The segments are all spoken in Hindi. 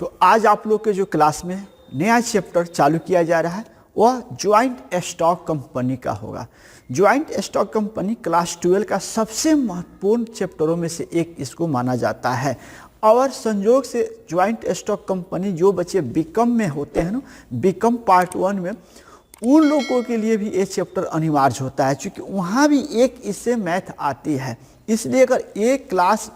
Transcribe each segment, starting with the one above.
तो आज आप लोग के जो क्लास में नया चैप्टर चालू किया जा रहा है वह ज्वाइंट स्टॉक कंपनी का होगा। ज्वाइंट स्टॉक कंपनी क्लास 12 का सबसे महत्वपूर्ण चैप्टरों में से एक इसको माना जाता है। और संयोग से ज्वाइंट स्टॉक कंपनी जो बच्चे बीकॉम में होते हैं ना, बीकॉम पार्ट 1 में, उन लोगों के लिए भी ये चैप्टर अनिवार्य होता है, क्योंकि वहाँ भी एक इससे मैथ आती है। इसलिए अगर एक क्लास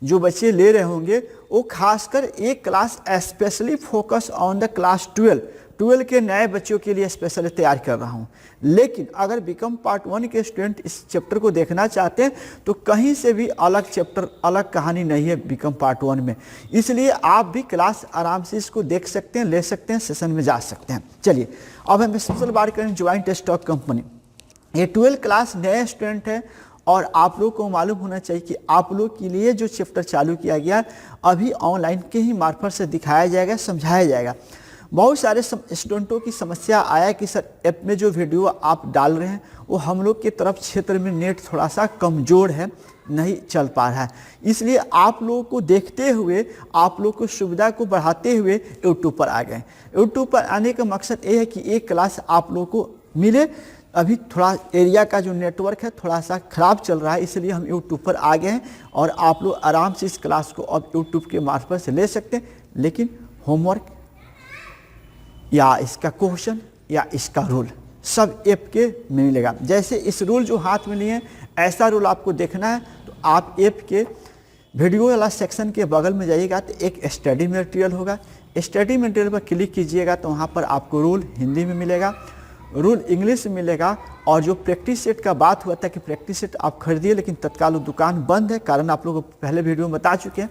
जो बच्चे ले रहे होंगे वो खासकर एक class specially focus on the class 12 के नए बच्चों के लिए स्पेशली तैयार कर रहा हूँ। लेकिन अगर बीकॉम पार्ट 1 के स्टूडेंट इस चैप्टर को देखना चाहते हैं तो कहीं से भी अलग चैप्टर, अलग कहानी नहीं है बीकॉम पार्ट 1 में। इसलिए आप भी क्लास आराम से इसको देख सकते हैं, ले सकते हैं, सेशन में जा सकते हैं। चलिए अब हम स्पेशल बात करें ज्वाइंट स्टॉक कंपनी। ये 12 क्लास नए स्टूडेंट है और आप लोग को मालूम होना चाहिए कि आप लोग के लिए जो चैप्टर चालू किया गया अभी ऑनलाइन के ही मार्फत से दिखाया जाएगा, समझाया जाएगा। बहुत सारे स्टूडेंटों की समस्या आया कि सर ऐप में जो वीडियो आप डाल रहे हैं वो हम लोग की तरफ क्षेत्र में नेट थोड़ा सा कमज़ोर है, नहीं चल पा रहा है। इसलिए आप लोगों को देखते हुए, आप लोग को सुविधा को बढ़ाते हुए यूट्यूब पर आ गए। यूट्यूब पर आने का मकसद ये है कि एक क्लास आप लोग को मिले। अभी थोड़ा एरिया का जो नेटवर्क है थोड़ा सा ख़राब चल रहा है, इसलिए हम यूट्यूब पर आ गए हैं और आप लोग आराम से इस क्लास को अब यूट्यूब के मार्फत से ले सकते हैं। लेकिन होमवर्क या इसका क्वेश्चन या इसका रूल सब ऐप के में मिलेगा। जैसे इस रूल जो हाथ में लिए ऐसा रूल आपको देखना है तो आप ऐप के वीडियो वाला सेक्शन के बगल में जाइएगा तो एक स्टडी मटेरियल होगा। स्टडी मटेरियल पर क्लिक कीजिएगा तो वहाँ पर आपको रूल हिंदी में मिलेगा, रूल इंग्लिश में मिलेगा। और जो प्रैक्टिस सेट का बात हुआ था कि प्रैक्टिस सेट आप खरीदिए, लेकिन तत्काल वो दुकान बंद है, कारण आप लोगों को पहले वीडियो में बता चुके हैं।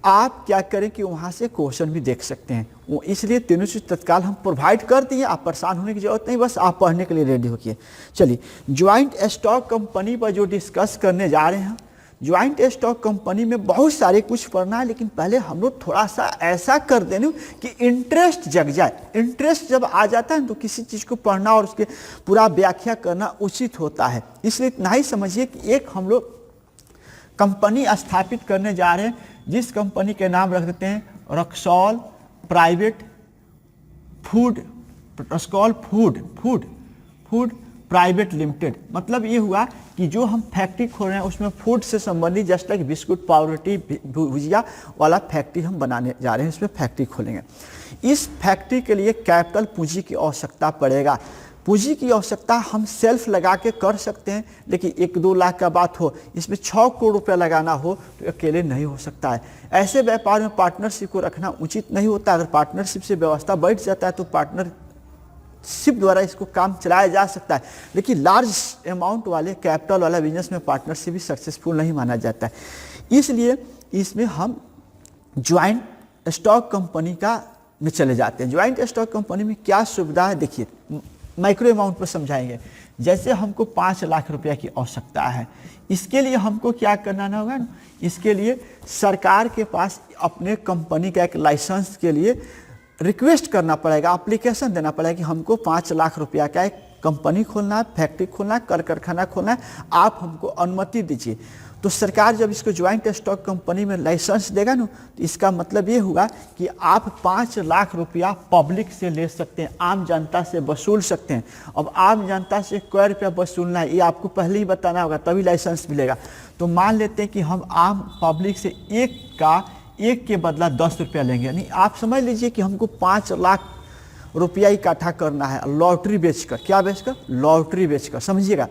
आप क्या करें कि वहाँ से क्वेश्चन भी देख सकते हैं, वो इसलिए तीनों चीज़ तत्काल हम प्रोवाइड कर दिए। आप परेशान होने की जरूरत नहीं, बस आप पढ़ने के लिए रेडी होइए। चलिए ज्वाइंट स्टॉक कंपनी पर जो डिस्कस करने जा रहे हैं, ज्वाइंट स्टॉक कंपनी में बहुत सारे कुछ पढ़ना है, लेकिन पहले हम लोग थोड़ा सा ऐसा कर देना कि इंटरेस्ट जग जाए। इंटरेस्ट जब आ जाता है तो किसी चीज़ को पढ़ना और उसके पूरा व्याख्या करना उचित होता है। इसलिए इतना ही समझिए कि एक हम लोग कंपनी स्थापित करने जा रहे हैं, जिस कंपनी के नाम रख देते हैं Raxaul private food, Raxaul food private limited. मतलब ये हुआ कि जो हम फैक्ट्री खोल रहे हैं उसमें फूड से संबंधित, जस्ट लाइक बिस्कुट, पावरोटी, भुजिया वाला फैक्ट्री हम बनाने जा रहे हैं, इसमें फैक्ट्री खोलेंगे। इस फैक्ट्री के लिए कैपिटल पूंजी की आवश्यकता पड़ेगा। पूंजी की आवश्यकता हम सेल्फ लगा के कर सकते हैं, लेकिन 1-2 लाख का बात हो, इसमें 6 करोड़ रुपया लगाना हो तो अकेले नहीं हो सकता है। ऐसे व्यापार में पार्टनरशिप को रखना उचित नहीं होता। अगर पार्टनरशिप से व्यवस्था बैठ जाता है तो पार्टनरशिप द्वारा इसको काम चलाया जा सकता है, लेकिन लार्ज अमाउंट वाले कैपिटल वाला बिजनेस में पार्टनरशिप भी सक्सेसफुल नहीं माना जाता है। इसलिए इसमें हम ज्वाइंट स्टॉक कंपनी का में चले जाते हैं। ज्वाइंट स्टॉक कंपनी में क्या सुविधा है देखिए, माइक्रो अमाउंट पर समझाएंगे। जैसे हमको 5 लाख रुपया की आवश्यकता है, इसके लिए हमको क्या करना होगा ना, इसके लिए सरकार के पास अपने कंपनी का एक लाइसेंस के लिए रिक्वेस्ट करना पड़ेगा, एप्लीकेशन देना पड़ेगा कि हमको 5 लाख रुपया का एक कंपनी खोलना है, फैक्ट्री खोलना है, कारखाना खोलना है, आप हमको अनुमति दीजिए। तो सरकार जब इसको ज्वाइंट स्टॉक कंपनी में लाइसेंस देगा ना, तो इसका मतलब ये हुआ कि आप 5 लाख रुपया पब्लिक से ले सकते हैं, आम जनता से वसूल सकते हैं। अब आम जनता से कै रुपया वसूलना है ये आपको पहले ही बताना होगा, तभी लाइसेंस मिलेगा। तो मान लेते हैं कि हम आम पब्लिक से एक के बदला 10 रुपया लेंगे, यानी आप समझ लीजिए कि हमको 5 लाख रुपया इकट्ठा करना है लॉटरी बेचकर। क्या बेचकर? लॉटरी बेचकर। समझिएगा,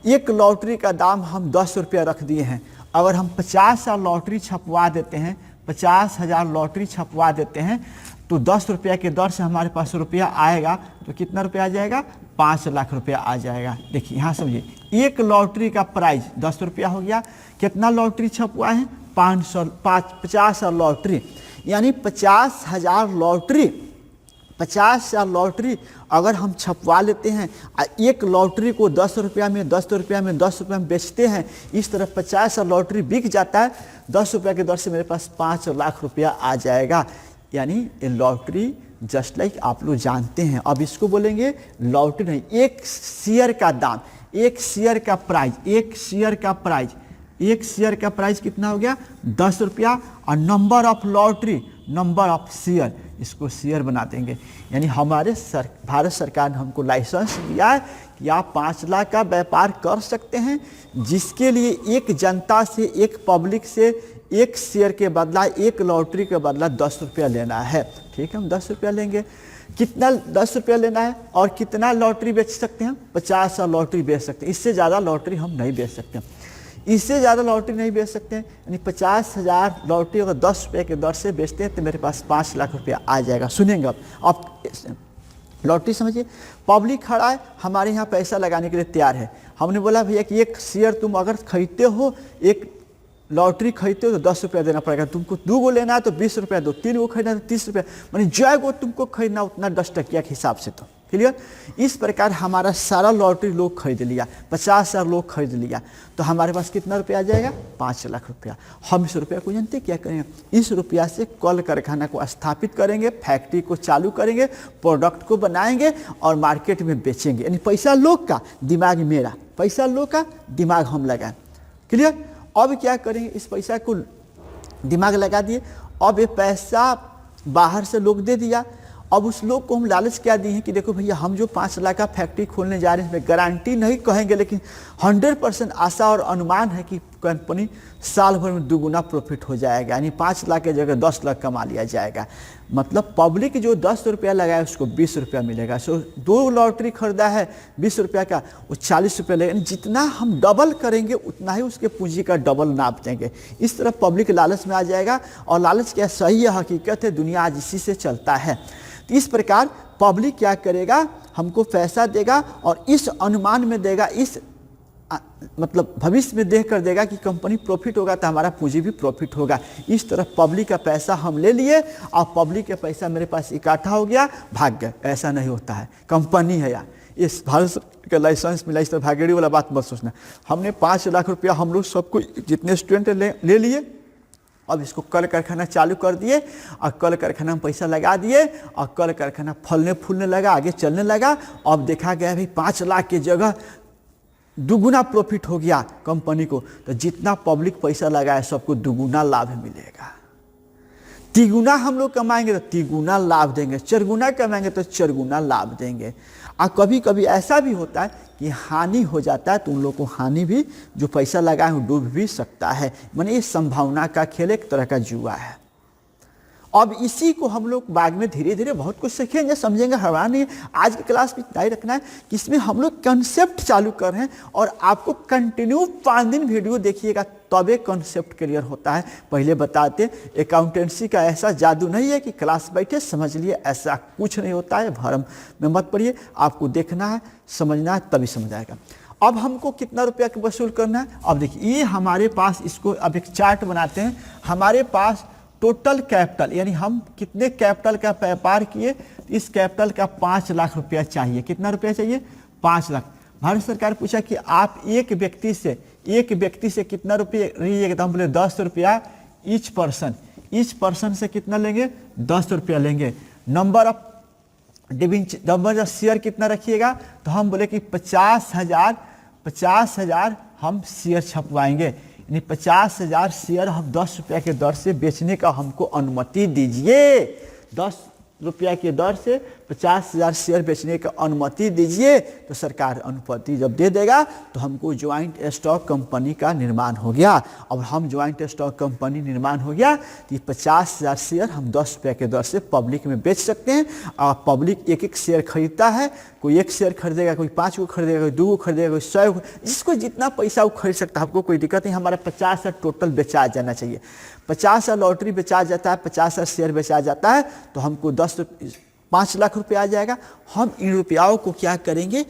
एक लॉटरी का दाम हम 10 रुपया रख दिए हैं। अगर हम 50,000 लॉटरी छपवा देते हैं, 50,000 लॉटरी छपवा देते हैं, तो 10 रुपया के दर से हमारे पास रुपया आएगा। तो कितना रुपया आ जाएगा? 5 लाख रुपया आ जाएगा। देखिए यहाँ समझिए, एक लॉटरी का प्राइस 10 रुपया हो गया। कितना लॉटरी छपवा है? 50,000 लॉटरी, यानी 50,000 लॉटरी, 50,000 लॉटरी अगर हम छपवा लेते हैं, एक लॉटरी को 10 रुपया में 10 रुपया में 10 रुपया में बेचते हैं, इस तरह 50,000 लॉटरी बिक जाता है। 10 रुपया के दर से मेरे पास 5 लाख रुपया आ जाएगा। यानी ये लॉटरी जस्ट लाइक आप लोग जानते हैं। अब इसको बोलेंगे लॉटरी नहीं, एक शेयर का दाम, एक शेयर का प्राइज, एक शेयर का प्राइज एक शेयर का प्राइस कितना हो गया 10 रुपया, और number of lottery, number of share, इसको शेयर बना देंगे। यानी हमारे भारत सरकार ने हमको लाइसेंस दिया है कि आप 5 लाख का व्यापार कर सकते हैं, जिसके लिए एक जनता से, एक पब्लिक से एक शेयर के बदला, एक लॉटरी के बदला 10 रुपया लेना है। ठीक है, हम 10 रुपया लेंगे। कितना 10 रुपया लेना है, और कितना लॉटरी बेच सकते हैं? 50 लॉटरी बेच सकते हैं। इससे ज़्यादा लॉटरी हम नहीं बेच सकते, इससे ज़्यादा लॉटरी नहीं बेच सकते हैं। यानी 50,000 लॉटरी अगर 10 रुपये के दर से बेचते हैं तो मेरे पास 5 लाख रुपया आ जाएगा। सुनेंगे अब लॉटरी समझिए, पब्लिक खड़ा है, हमारे यहाँ पैसा लगाने के लिए तैयार है। हमने बोला भैया कि एक शेयर तुम अगर खरीदते हो, एक लॉटरी खरीदते हो तो 10 रुपया देना पड़ेगा, तुमको 2 गो लेना है तो 20 रुपया दो, 3 गो खरीदना है तो 30 रुपया, मानी जो गो तुमको खरीदना उतना 10 टकिया के हिसाब से। तो क्लियर? इस प्रकार हमारा सारा लॉटरी लोग खरीद लिया, 50,000 लोग खरीद लिया, तो हमारे पास कितना रुपया आ जाएगा? 5 लाख रुपया। हम इस रुपया को जानते क्या करेंगे? इस रुपया से कल कारखाना को स्थापित करेंगे, फैक्ट्री को चालू करेंगे, प्रोडक्ट को बनाएंगे और मार्केट में बेचेंगे। यानी पैसा लोग का, दिमाग मेरा, पैसा लोग का, दिमाग हम लगाएं। क्लियर? अब क्या करेंगे? इस पैसा को दिमाग लगा दिए, अब ये पैसा बाहर से लोग दे दिया। अब उस लोग को हम लालच क्या दिए हैं कि देखो भैया, हम जो 5 लाख का फैक्ट्री खोलने जा रहे हैं, इसमें गारंटी नहीं कहेंगे, लेकिन 100% आशा और अनुमान है कि कंपनी साल भर में 2 गुना प्रॉफिट हो जाएगा। यानी 5 लाख की जगह 10 लाख कमा लिया जाएगा। मतलब पब्लिक जो 10 रुपया लगाया उसको 20 रुपया मिलेगा। सो 2 लॉटरी खरीदा है 20 रुपया का, वो 40 रुपया लगेगा। जितना हम डबल करेंगे उतना ही उसके पूंजी का डबल नाप देंगे। इस तरह पब्लिक लालच में आ जाएगा, और लालच क्या सही है, हकीकत है, दुनिया आज इसी से चलता है। तो इस प्रकार पब्लिक क्या करेगा? हमको पैसा देगा और इस अनुमान में देगा, इस मतलब भविष्य में देख कर देगा कि कंपनी प्रॉफिट होगा तो हमारा पूंजी भी प्रॉफिट होगा। इस तरह पब्लिक का पैसा हम ले लिए और पब्लिक का पैसा मेरे पास इकट्ठा हो गया, भाग गए। ऐसा नहीं होता है, कंपनी है यार, इस भारत का लाइसेंस मिला, इस तरह भागेड़ी वाला बात मत सोचना। हमने 5 लाख रुपया हम लोग सबको, जितने स्टूडेंट ले लिए, अब इसको कल कारखाना चालू कर दिए और कल कारखाना में पैसा लगा दिए और कल कारखाना फलने फूलने लगा, आगे चलने लगा। अब देखा गया भाई 5 लाख की जगह 2 गुना प्रॉफिट हो गया कंपनी को, तो जितना पब्लिक पैसा लगाए सबको 2 गुना लाभ मिलेगा। 3 गुना हम लोग कमाएंगे तो 3 गुना लाभ देंगे, 4 गुना कमाएंगे तो 4 गुना लाभ देंगे। और कभी कभी ऐसा भी होता है कि हानि हो जाता है, तो उन लोग को हानि भी, जो पैसा लगाए वो डूब भी सकता है। माने ये संभावना का खेल, एक तरह का जुआ है। अब इसी को हम लोग बाद में धीरे धीरे बहुत कुछ सीखेंगे, समझेंगे, हवा नहीं। आज की क्लास में इतना ही रखना है कि इसमें हम लोग कंसेप्ट चालू कर रहे हैं और आपको कंटिन्यू 5 दिन वीडियो देखिएगा तब एक कंसेप्ट क्लियर होता है। पहले बताते अकाउंटेंसी का ऐसा जादू नहीं है कि क्लास बैठे समझ लिए, ऐसा कुछ नहीं होता है। भरम में मत पड़िए, आपको देखना है, समझना है, तभी समझ आएगा। अब हमको कितना रुपया का वसूल करना है? अब देखिए, ये हमारे पास, इसको अब एक चार्ट बनाते हैं। हमारे पास टोटल कैपिटल, यानी हम कितने कैपिटल का व्यापार किए, इस कैपिटल का 5 लाख रुपया चाहिए। कितना रुपया चाहिए? 5 लाख। भारत सरकार पूछा कि आप एक व्यक्ति से कितना रुपये लीजिएगा, तो हम बोले 10 रुपया ईच पर्सन से कितना लेंगे? 10 रुपया लेंगे। नंबर ऑफ शेयर कितना रखिएगा? तो हम बोले कि 50,000 हम शेयर छपवाएंगे। यानी 50,000 शेयर हम 10 रुपया के दर से बेचने का हमको अनुमति दीजिए। 10 रुपया के दर से 50,000 शेयर बेचने का अनुमति दीजिए। तो सरकार अनुमति जब दे देगा तो हमको ज्वाइंट स्टॉक कंपनी का निर्माण हो गया। अब हम ज्वाइंट स्टॉक कंपनी निर्माण हो गया तो 50,000 शेयर हम 10 रुपये के दर से पब्लिक में बेच सकते हैं। और पब्लिक एक एक शेयर खरीदता है, कोई 1 शेयर खरीदेगा, कोई 5 को खरीदेगा, कोई 2 को खरीदेगा, कोई 100 को, जिसको जितना पैसा वो खरीद सकता है। हमको कोई दिक्कत नहीं, हमारा 50,000 टोटल बेचा जाना चाहिए। 50,000 लॉटरी बेचा जाता है, 50,000 शेयर बेचा जाता है, तो हमको 5 लाख रुपया आ जाएगा। हम इन रुपयाओं को क्या करेंगे?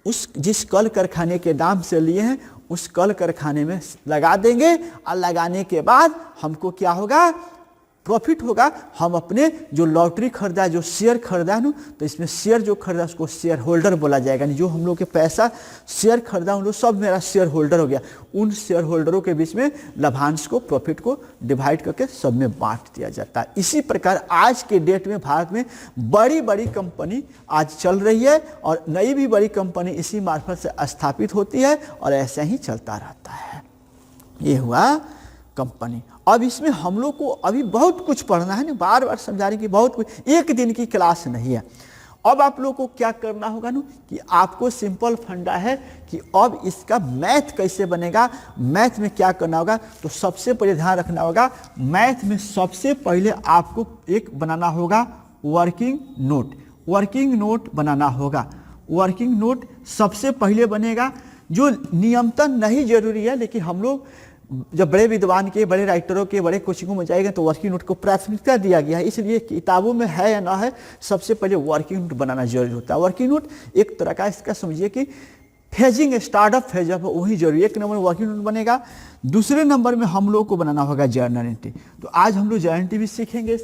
उस जिस कल कारखाने के नाम से लिए हैं उस कल कारखाने में लगा देंगे। और लगाने के बाद हमको क्या होगा? प्रॉफिट होगा। हम अपने जो लॉटरी खरीदा, जो शेयर खरीदा ना, तो इसमें शेयर जो खरीदा उसको शेयर होल्डर बोला जाएगा। जो हम लोग के पैसा शेयर खरीदा उन लोग सब मेरा शेयर होल्डर हो गया। उन शेयर होल्डरों के बीच में लाभांश को, प्रॉफिट को डिवाइड करके सब में बांट दिया जाता है। इसी प्रकार आज के डेट में भारत में बड़ी बड़ी कंपनी आज चल रही है और नई भी बड़ी कंपनी इसी मार्फत से स्थापित होती है और ऐसे ही चलता रहता है। ये हुआ कंपनी। अब इसमें हम लोग को अभी बहुत कुछ पढ़ना है ना, बार बार समझा रहे कि बहुत कुछ, एक दिन की क्लास नहीं है। अब आप लोग को क्या करना होगा ना कि आपको सिंपल फंडा है कि अब इसका मैथ कैसे बनेगा, मैथ में क्या करना होगा। तो सबसे पहले ध्यान रखना होगा, मैथ में सबसे पहले आपको एक बनाना होगा वर्किंग नोट। वर्किंग नोट बनाना होगा। वर्किंग नोट सबसे पहले बनेगा, जो नियमतन नहीं जरूरी है, लेकिन हम लोग जब बड़े विद्वान के, बड़े राइटरों के, बड़े कोचिंगों में जाएंगे तो वर्किंग नोट को प्राथमिकता दिया गया है, इसलिए किताबों में है या ना है, सबसे पहले वर्किंग नोट बनाना जरूरी होता है। वर्किंग नोट एक तरह का, इसका समझिए कि फेजिंग, स्टार्टअप फेज है वही जरूरी। एक नंबर वर्किंग नोट बनेगा। दूसरे नंबर में हम लोग को बनाना होगा जर्नल एंट्री। तो आज हम लोग जर्नल एंट्री भी सीखेंगे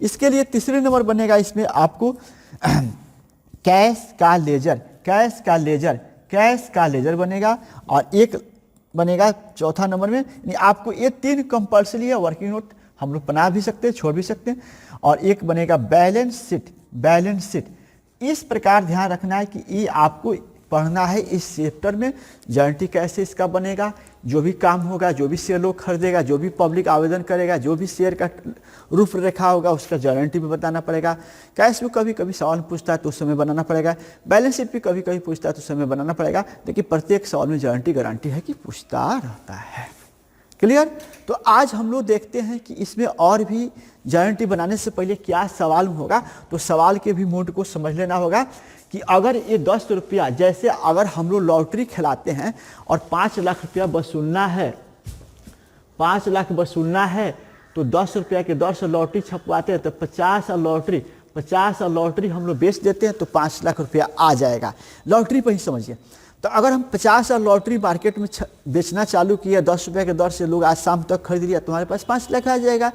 इसके लिए तीसरे नंबर बनेगा इसमें आपको कैश का लेजर। कैश का लेजर, कैश का लेजर बनेगा। और एक बनेगा चौथा नंबर में, यानी आपको ये 3 कंपल्सरी है। वर्किंग नोट हम लोग बना भी सकते हैं, छोड़ भी सकते हैं। और एक बनेगा बैलेंस शीट। बैलेंस शीट इस प्रकार ध्यान रखना है कि ये आपको पढ़ना है इस चैप्टर में। जर्नल कैसे इसका बनेगा, जो भी काम होगा, जो भी शेयर लोग खरीदेगा, जो भी पब्लिक आवेदन करेगा, जो भी शेयर का रूपरेखा होगा उसका जर्नल भी बताना पड़ेगा। कैश भी कभी कभी सवाल पूछता है तो उस समय बनाना पड़ेगा। बैलेंस शीट भी कभी कभी पूछता है तो उस समय बनाना पड़ेगा। लेकिन प्रत्येक सवाल में जर्नल गारंटी है कि पूछता रहता है। क्लियर? तो आज हम लोग देखते हैं कि इसमें और भी जर्नल बनाने से पहले क्या सवाल होगा। तो सवाल के भी मोड को समझ लेना होगा कि अगर ये 10 रुपया, जैसे अगर हम लोग लॉटरी खिलाते हैं और 5 लाख रुपया वसूलना है, 5 लाख वसूलना है, तो 10 रुपया के 10 लॉटरी छपवाते हैं तो 50 और लॉटरी हम लोग बेच देते हैं तो 5 लाख रुपया आ जाएगा। लॉटरी पर ही समझिए। तो अगर हम 50 और लॉटरी मार्केट में बेचना चालू किया, 10 रुपये के दर से लोग आज शाम तक खरीद लिया, तुम्हारे पास 5 लाख आ जाएगा।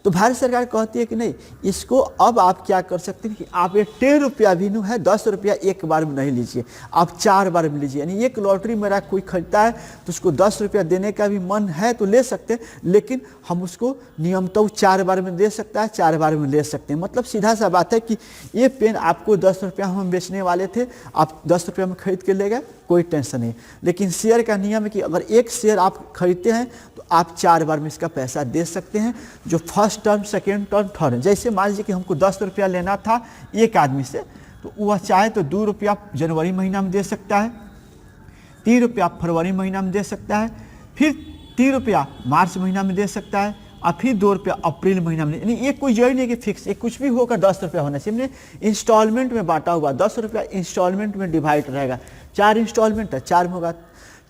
तो भारत सरकार कहती है कि नहीं, इसको अब आप क्या कर सकते हैं कि आप ये 10 रुपया भी है, 10 रुपया एक बार में नहीं लीजिए, आप 4 बार में लीजिए। यानी एक लॉटरी मेरा कोई खरीदता है तो उसको 10 रुपया देने का भी मन है तो ले सकते हैं, लेकिन हम उसको नियमतः 4 बार में दे सकता है, 4 बार में ले सकते हैं। मतलब सीधा सा बात है कि ये पेन आपको 10 रुपया हम बेचने वाले थे, आप 10 रुपया में खरीद के ले गए, कोई टेंशन नहीं। लेकिन शेयर का नियम है कि अगर एक शेयर आप खरीदते हैं तो आप 4 बार में इसका पैसा दे सकते हैं, जो first term, second term, third. जैसे मान लीजिए कि हमको 10 रुपया लेना था एक आदमी से, तो वह चाहे तो 2 रुपया जनवरी महीना में दे सकता है, 3 रुपया फरवरी महीना में दे सकता है, फिर 3 रुपया मार्च महीना में दे सकता है, और फिर 2 रुपया अप्रैल महीना में। यानी ये कोई जरूरी नहीं कि फिक्स, ये कुछ भी होकर 10 रुपया होना चाहिए। इंस्टॉलमेंट में बांटा हुआ 10 रुपया इंस्टॉलमेंट में डिवाइड रहेगा, 4 इंस्टॉलमेंट है, 4 में होगा।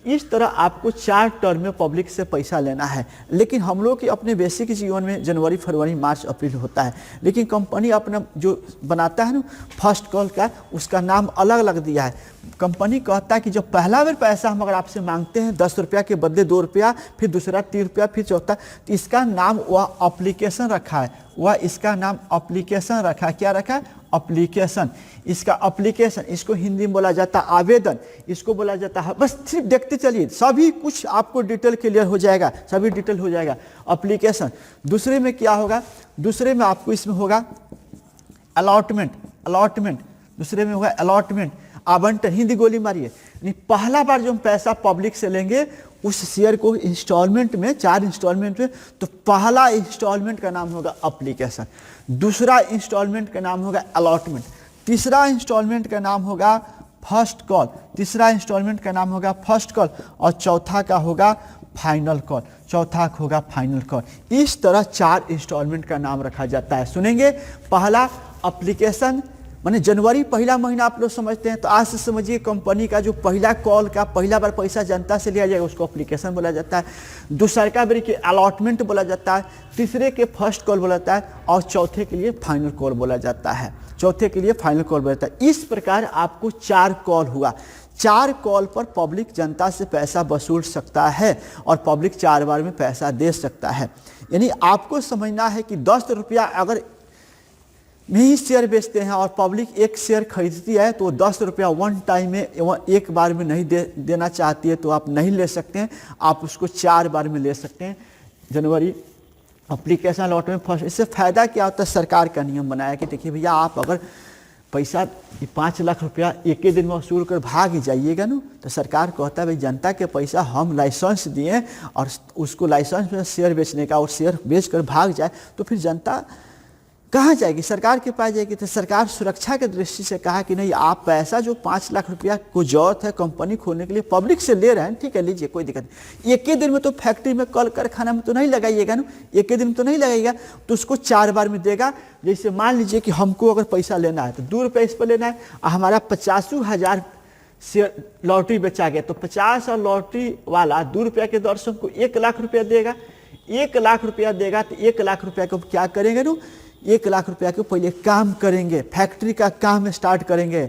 इस तरह आपको 4 टर्म में पब्लिक से पैसा लेना है। लेकिन हम लोग के अपने बेसिक जीवन में जनवरी, फरवरी, मार्च, अप्रैल होता है, लेकिन कंपनी अपना जो बनाता है ना फर्स्ट कॉल का, उसका नाम अलग अलग दिया है। कंपनी कहता है कि जब पहला बार पैसा हम अगर आपसे मांगते हैं 10 रुपया के बदले 2 रुपया, फिर दूसरा 3 रुपया, फिर चौथा, तो इसका नाम वह एप्लीकेशन रखा है, वह इसका नाम एप्लीकेशन रखा है। क्या रखा है? एप्लीकेशन। इसका एप्लीकेशन, इसको हिंदी में बोला जाता है आवेदन, इसको बोला जाता है। बस सिर्फ देखते चलिए, सभी कुछ आपको डिटेल क्लियर हो जाएगा, सभी डिटेल हो जाएगा। एप्लीकेशन। दूसरे में क्या होगा? दूसरे में आपको इसमें होगा अलॉटमेंट। अलॉटमेंट दूसरे में होगा अलॉटमेंट, आवंटन। हिंदी गोली मारिए। यानी पहला बार जो हम पैसा पब्लिक से लेंगे उस शेयर को इंस्टॉलमेंट में, 4 इंस्टॉलमेंट में, तो पहला इंस्टॉलमेंट का नाम होगा एप्लीकेशन, दूसरा इंस्टॉलमेंट का नाम होगा अलॉटमेंट, तीसरा इंस्टॉलमेंट का नाम होगा फर्स्ट कॉल, तीसरा इंस्टॉलमेंट का नाम होगा फर्स्ट कॉल, और चौथा का होगा फाइनल कॉल, चौथा होगा फाइनल कॉल। इस तरह 4 इंस्टॉलमेंट का नाम रखा जाता है। सुनेंगे, पहला एप्लीकेशन, माने जनवरी पहला महीना आप लोग समझते हैं, तो आज से समझिए कंपनी का जो पहला कॉल का पहला बार पैसा जनता से लिया जाएगा उसको एप्लीकेशन बोला जाता है। दूसरे का बार के अलॉटमेंट बोला जाता है, तीसरे के फर्स्ट कॉल बोला जाता है, और चौथे के लिए फाइनल कॉल बोला जाता है। चौथे के लिए फाइनल कॉल बोला जाता है। इस प्रकार आपको 4 कॉल हुआ। 4 कॉल पर पब्लिक जनता से पैसा वसूल सकता है और पब्लिक 4 बार में पैसा दे सकता है। यानी आपको समझना है कि 10 रुपया अगर में ही शेयर बेचते हैं और पब्लिक एक शेयर खरीदती है तो 10 रुपया वन टाइम में, एक बार में नहीं देना चाहती है तो आप नहीं ले सकते हैं, आप उसको 4 बार में ले सकते हैं। जनवरी एप्लीकेशन अलॉटमेंट फर्स्ट। इससे फ़ायदा क्या होता है? सरकार का नियम बनाया कि देखिए भैया, आप अगर पैसा ये 5 लाख रुपया एक ही दिन में वसूल कर भाग जाइएगा ना, तो सरकार कहता है भाई जनता के पैसा हम लाइसेंस दिए और उसको लाइसेंस में शेयर बेचने का और शेयर बेच कर भाग जाए तो फिर जनता कहाँ जाएगी, सरकार के पास जाएगी। तो सरकार सुरक्षा के दृष्टि से कहा कि नहीं, आप पैसा जो 5 लाख रुपया को जरूरत है कंपनी खोलने के लिए पब्लिक से ले रहे हैं, ठीक है लीजिए, कोई दिक्कत नहीं। एक ही दिन में तो फैक्ट्री में कल कारखाना में तो नहीं लगाइएगा ना, एक ही दिन में तो नहीं लगाइएगा, तो उसको 4 बार में देगा। जैसे मान लीजिए कि हमको अगर पैसा लेना है तो 2 रुपये इस पर लेना है, हमारा 85,000 शेयर लॉटरी बेचा गया, तो 50 और लॉटरी वाला 2 रुपये के दर से हमको 1 लाख रुपया देगा। 1 लाख रुपया देगा तो 1 लाख रुपया को क्या करेंगे ना, 1 लाख रुपया के पहले काम करेंगे, फैक्ट्री का काम स्टार्ट करेंगे,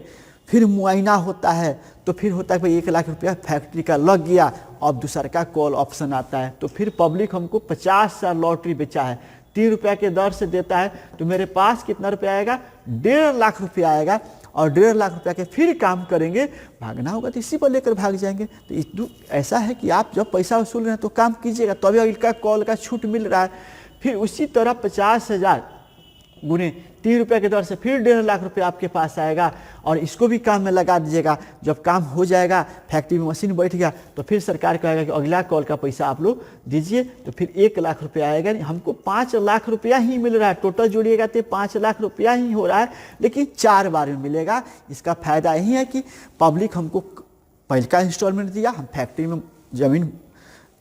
फिर मुआयना होता है, तो फिर होता है भाई 1 लाख रुपया फैक्ट्री का लग गया। अब दूसरा का कॉल ऑप्शन आता है, तो फिर पब्लिक हमको 50 साल लॉटरी बेचा है, 3 रुपया के दर से देता है, तो मेरे पास कितना रुपया आएगा, 1.5 लाख रुपया आएगा। और 1.5 लाख रुपया के फिर काम करेंगे, भागना होगा तो इसी पर लेकर भाग जाएंगे। तो ऐसा है कि आप जब पैसा वसूल रहे हैं तो काम कीजिएगा, तभी इनका कॉल का छूट मिल रहा है। फिर उसी तरह 50,000 गुने 3 रुपये के दर से फिर 1.5 लाख रुपया आपके पास आएगा, और इसको भी काम में लगा दीजिएगा। जब काम हो जाएगा, फैक्ट्री में मशीन बैठ गया, तो फिर सरकार कहेगा कि अगला कॉल का पैसा आप लोग दीजिए, तो फिर 1 लाख रुपया आएगा। नहीं, हमको 5 लाख रुपया ही मिल रहा है, टोटल जोड़िएगा तो 5 लाख रुपया ही हो रहा है, लेकिन 4 बार में मिलेगा। इसका फायदा यही है कि पब्लिक हमको पहले का इंस्टॉलमेंट दिया, हम फैक्ट्री में ज़मीन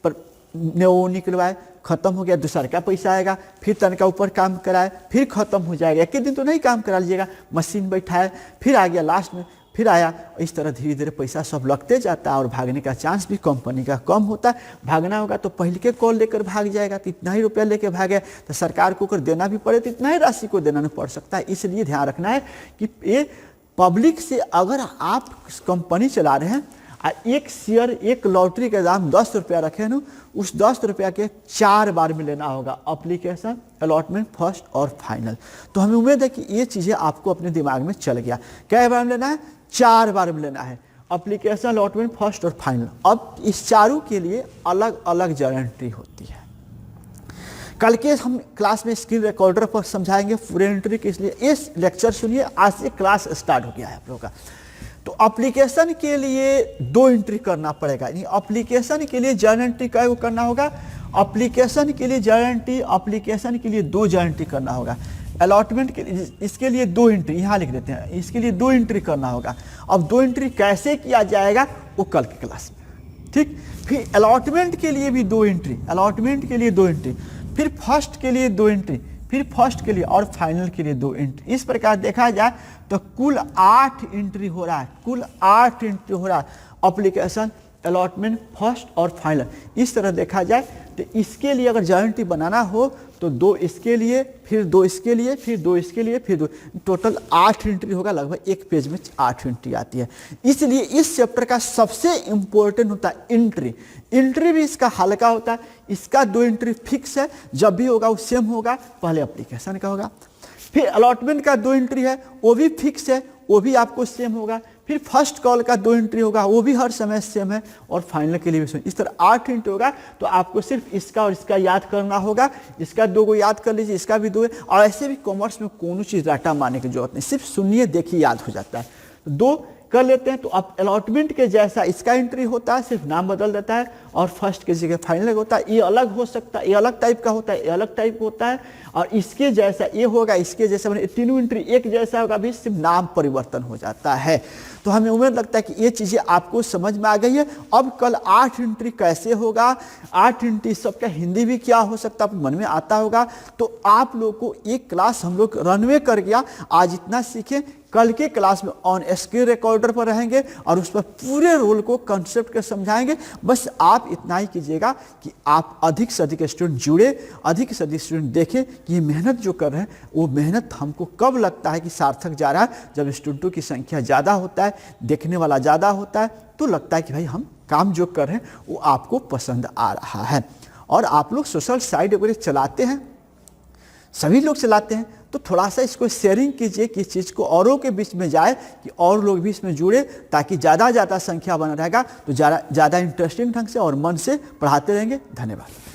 पर वो निकलवाए, खत्म हो गया, दूसरा का पैसा आएगा, फिर तनका ऊपर काम कराए, फिर खत्म हो जाएगा। एक ही दिन तो नहीं काम करा लीजिएगा, मशीन बैठाए, फिर आ गया लास्ट में, फिर आया। इस तरह धीरे धीरे पैसा सब लगते जाता है और भागने का चांस भी कंपनी का कम होता है। भागना होगा तो पहले के कॉल लेकर भाग जाएगा, तो इतना ही रुपया लेकर भागे तो सरकार को अगर देना भी पड़े तो इतना ही राशि को देना नहीं पड़ सकता है। इसलिए ध्यान रखना है कि ये पब्लिक से अगर आप कंपनी चला रहे हैं, एक शेयर, एक लॉटरी का दाम 10 रुपया रखे ना, उस 10 रुपया के 4 बार में लेना होगा, एप्लीकेशन, अलॉटमेंट, फर्स्ट और फाइनल। तो हमें उम्मीद है कि ये चीज़ें आपको अपने दिमाग में चल गया। क्या बार में लेना है, 4 बार में लेना है, एप्लीकेशन, अलॉटमेंट, फर्स्ट और फाइनल। अब इस चारों के लिए अलग अलग गारंटी होती है। कल के हम क्लास में स्क्रीन रिकॉर्डर पर समझाएंगे पूरे एंट्री के, इसलिए इस लेक्चर सुनिए। आज से क्लास स्टार्ट हो गया है आप लोगों का। तो एप्लीकेशन के लिए 2 एंट्री करना पड़ेगा, यानी एप्लीकेशन के लिए जर्नल एंट्री क्या करना होगा, एप्लीकेशन के लिए जर्नल एंट्री, एप्लीकेशन के लिए 2 जर्नल एंट्री करना होगा। अलॉटमेंट के लिए इसके लिए 2 एंट्री यहाँ लिख देते हैं, इसके लिए 2 एंट्री करना होगा। अब 2 एंट्री कैसे किया जाएगा वो कल की क्लास में, ठीक। फिर अलॉटमेंट के लिए भी 2 एंट्री, अलॉटमेंट के लिए 2 एंट्री, फिर फर्स्ट के लिए 2 एंट्री, फिर फर्स्ट के लिए और फाइनल के लिए 2 एंट्री। इस प्रकार देखा जाए तो कुल 8 एंट्री हो रहा है, कुल 8 एंट्री हो रहा है, एप्लीकेशन, अलॉटमेंट, फर्स्ट और फाइनल। इस तरह देखा जाए तो इसके लिए अगर गारंटी बनाना हो तो 2 इसके लिए, फिर 2 इसके लिए, फिर 2 इसके लिए, फिर 2, टोटल 8 एंट्री होगा। लगभग एक पेज में 8 एंट्री आती है। इसलिए इस चैप्टर का सबसे इंपॉर्टेंट होता है एंट्री। एंट्री भी इसका हल्का होता है, इसका 2 एंट्री फिक्स है, जब भी होगा वो सेम होगा। पहले एप्लीकेशन का होगा, फिर अलॉटमेंट का 2 एंट्री है, वो भी फिक्स है, वो भी आपको सेम होगा। फिर फर्स्ट कॉल का 2 एंट्री होगा, वो भी हर समय सेम है, और फाइनल के लिए भी सेम। इस तरह 8 एंट्री होगा। तो आपको सिर्फ इसका और इसका याद करना होगा, इसका 2 को याद कर लीजिए, इसका भी 2 है। और ऐसे भी कॉमर्स में कोनो चीज़ डाटा मारने की जरूरत नहीं, सिर्फ सुनिए देखिए याद हो जाता है। 2 कर लेते हैं। तो अब अलॉटमेंट के जैसा इसका एंट्री होता है, सिर्फ नाम बदल देता है, और फर्स्ट के जगह फाइनल होता है। ये अलग हो सकता है, ये अलग टाइप का होता है, ये अलग टाइप होता है, और इसके जैसा ये होगा, इसके जैसा मैंने तीनों एंट्री एक जैसा होगा, भी सिर्फ नाम परिवर्तन हो जाता है। तो हमें उम्मीद लगता है कि ये चीज़ें आपको समझ में आ गई है। अब कल 8 एंट्री कैसे होगा, 8 एंट्री सबका हिंदी भी क्या हो सकता है मन में आता होगा। तो आप लोग को एक क्लास हम लोग रनवे कर गया, आज इतना सीखें। कल के क्लास में ऑन स्क्रीन रिकॉर्डर पर रहेंगे और उस पर पूरे रोल को कंसेप्ट के समझाएंगे। बस आप इतना ही कीजिएगा कि आप अधिक से अधिक स्टूडेंट जुड़े, अधिक से अधिक स्टूडेंट देखें कि ये मेहनत जो कर रहे हैं वो मेहनत हमको कब लगता है कि सार्थक जा रहा है, जब स्टूडेंटों की संख्या ज़्यादा होता है, देखने वाला ज़्यादा होता है, तो लगता है कि भाई हम काम जो कर रहे हैं वो आपको पसंद आ रहा है। और आप लोग सोशल साइट वगैरह चलाते हैं, सभी लोग चलाते हैं, तो थोड़ा सा इसको शेयरिंग कीजिए कि इस चीज़ को औरों के बीच में जाए, कि और लोग भी इसमें जुड़े, ताकि ज़्यादा संख्या बना रहेगा तो ज़्यादा इंटरेस्टिंग ढंग से और मन से पढ़ाते रहेंगे। धन्यवाद।